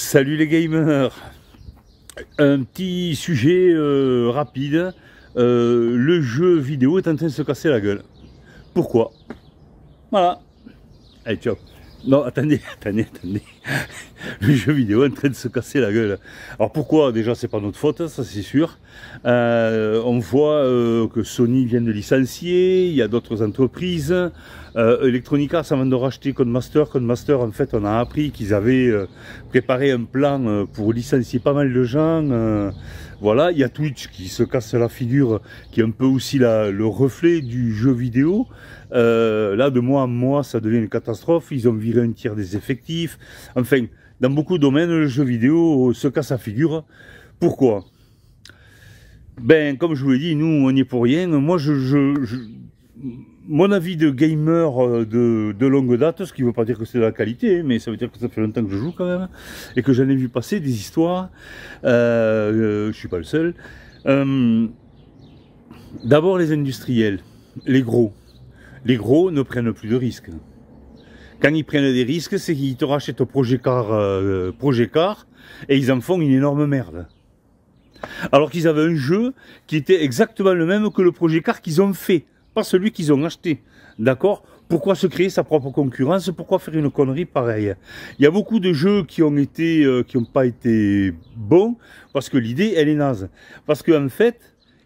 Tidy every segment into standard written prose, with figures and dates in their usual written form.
Salut les gamers. Un petit sujet rapide. Le jeu vidéo est en train de se casser la gueule. Pourquoi? Voilà. Allez, ciao. Non, attendez. Le jeu vidéo est en train de se casser la gueule. Alors pourquoi? Déjà, c'est pas notre faute, ça c'est sûr. On voit que Sony vient de licencier, il y a d'autres entreprises. Electronic Arts avant de racheter Codemaster, en fait, on a appris qu'ils avaient préparé un plan pour licencier pas mal de gens. Voilà, il y a Twitch qui se casse la figure, qui est un peu aussi le reflet du jeu vidéo. Là, de mois en mois, ça devient une catastrophe. Ils ont viré un tiers des effectifs. Enfin, dans beaucoup de domaines, le jeu vidéo se casse la figure. Pourquoi? Ben, comme je vous l'ai dit, nous, on n'y est pour rien. Moi, mon avis de gamer de longue date, ce qui ne veut pas dire que c'est de la qualité, mais ça veut dire que ça fait longtemps que je joue quand même, et que j'en ai vu passer des histoires. Je suis pas le seul. D'abord les industriels, les gros. Les gros ne prennent plus de risques. Quand ils prennent des risques, c'est qu'ils te rachètent Projet Car, et ils en font une énorme merde. Alors qu'ils avaient un jeu qui était exactement le même que le Projet Car qu'ils ont fait, pas celui qu'ils ont acheté. D'accord? Pourquoi se créer sa propre concurrence? Pourquoi faire une connerie pareille? Il y a beaucoup de jeux qui ont pas été bons, parce que l'idée, elle est naze. Parce qu'en fait,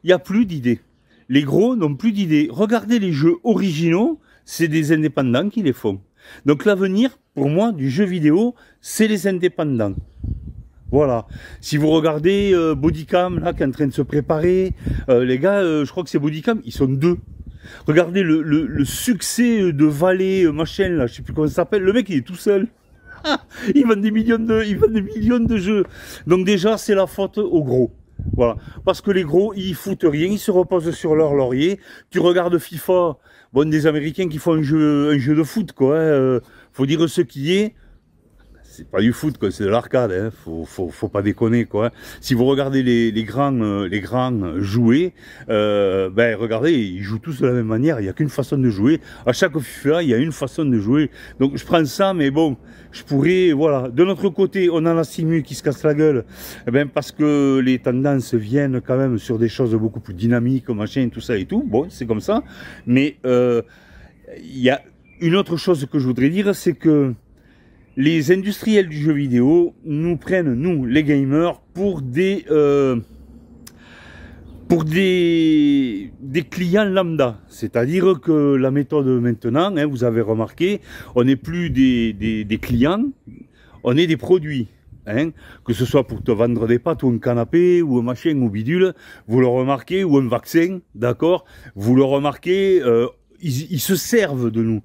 il n'y a plus d'idées. Les gros n'ont plus d'idées. Regardez les jeux originaux, c'est des indépendants qui les font. Donc l'avenir, pour moi, du jeu vidéo, c'est les indépendants. Voilà. Si vous regardez Bodycam, là, qui est en train de se préparer, les gars, je crois que c'est Bodycam, ils sont deux. Regardez le succès de Valet, machin, là, je sais plus comment ça s'appelle. Le mec, il est tout seul. Il vend des millions de jeux. Donc déjà, c'est la faute aux gros. Voilà, parce que les gros, ils foutent rien, ils se reposent sur leur laurier. Tu regardes FIFA, bon, des Américains qui font un jeu de foot, quoi. Faut dire ce qui est. C'est pas du foot, quoi, c'est de l'arcade, hein. Faut pas déconner, quoi. Si vous regardez les grands jouer, ben regardez, ils jouent tous de la même manière. Il y a qu'une façon de jouer. À chaque FIFA, il y a une façon de jouer. Donc je prends ça, mais bon, je pourrais, voilà. De notre côté, on a la Simu qui se casse la gueule, eh ben parce que les tendances viennent quand même sur des choses beaucoup plus dynamiques, machin, tout ça et tout. Bon, c'est comme ça. Mais il y a une autre chose que je voudrais dire, c'est que les industriels du jeu vidéo nous prennent, nous, les gamers, pour des clients lambda. C'est-à-dire que la méthode maintenant, hein, vous avez remarqué, on n'est plus des clients, on est des produits. Hein, que ce soit pour te vendre des pâtes ou un canapé ou un machin ou bidule, vous le remarquez, ou un vaccin, d'accord, vous le remarquez, ils se servent de nous.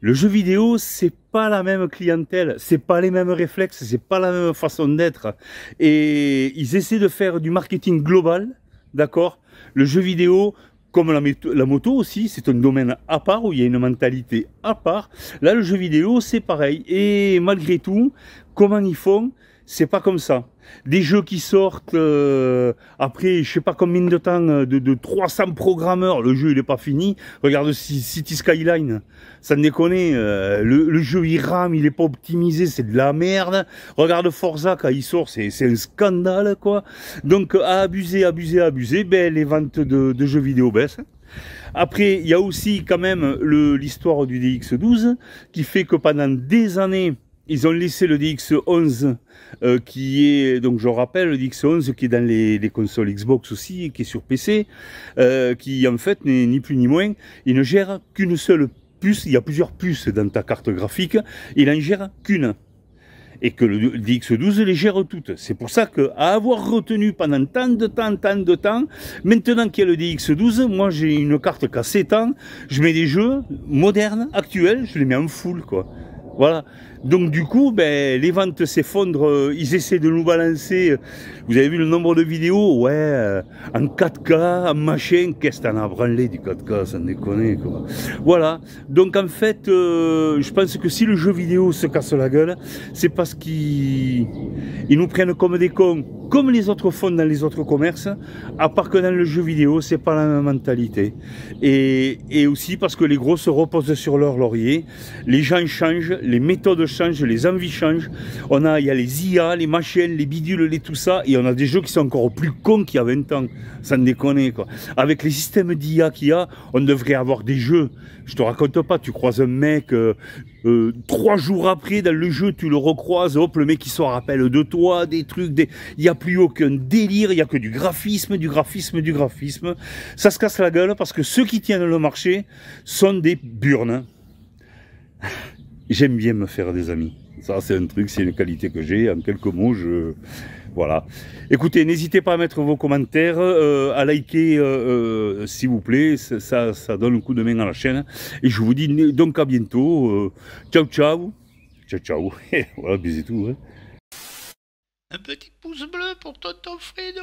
Le jeu vidéo, c'est pas la même clientèle, c'est pas les mêmes réflexes, c'est pas la même façon d'être. Et ils essaient de faire du marketing global, d'accord? Le jeu vidéo, comme la moto aussi, c'est un domaine à part, où il y a une mentalité à part. Là, le jeu vidéo, c'est pareil. Et malgré tout, comment ils font? C'est pas comme ça. Des jeux qui sortent après je sais pas combien de temps, de 300 programmeurs, le jeu il est pas fini. Regarde City Skyline, ça ne déconne, le jeu il rame, il est pas optimisé, c'est de la merde. Regarde Forza quand il sort, c'est un scandale, quoi. Donc à abuser, ben les ventes de jeux vidéo baissent. Après, il y a aussi quand même l'histoire du DX12 qui fait que pendant des années, ils ont laissé le DX11 qui est, donc je rappelle, le DX11 qui est dans les consoles Xbox aussi, et qui est sur PC, qui en fait n'est ni plus ni moins, il ne gère qu'une seule puce, il y a plusieurs puces dans ta carte graphique, il n'en gère qu'une. Et que le DX12 les gère toutes. C'est pour ça qu'à avoir retenu pendant tant de temps, maintenant qu'il y a le DX12, moi j'ai une carte qui a 7 ans, je mets des jeux modernes, actuels, je les mets en full, quoi. Voilà. Donc du coup, ben, les ventes s'effondrent, ils essaient de nous balancer. Vous avez vu le nombre de vidéos? Ouais, en 4K, en machin, qu'est-ce que t'en as branlé du 4K, ça me déconne, quoi. Voilà. Donc en fait, je pense que si le jeu vidéo se casse la gueule, c'est parce qu'ils nous prennent comme des cons, comme les autres font dans les autres commerces, à part que dans le jeu vidéo, c'est pas la même mentalité. Et aussi parce que les gros se reposent sur leur laurier, les gens changent, les méthodes changent, les envies changent. Il y a les IA, les machines, les bidules, les tout ça, et on a des jeux qui sont encore plus cons qu'il y a 20 ans, sans déconner, quoi. Avec les systèmes d'IA qu'il y a, on devrait avoir des jeux. Je te raconte pas, tu croises un mec, 3 jours après, dans le jeu, tu le recroises, hop, le mec il se rappelle de toi, des trucs, il n'y a plus aucun délire, il n'y a que du graphisme, du graphisme, du graphisme. Ça se casse la gueule parce que ceux qui tiennent le marché sont des burnes. J'aime bien me faire des amis. Ça, c'est un truc, c'est une qualité que j'ai. En quelques mots, voilà. Écoutez, n'hésitez pas à mettre vos commentaires, à liker, s'il vous plaît. Ça donne un coup de main à la chaîne. Et je vous dis donc à bientôt. Ciao, ciao. Ciao, ciao. Voilà, bisous tout. Hein. Un petit pouce bleu pour Tonton Fredo.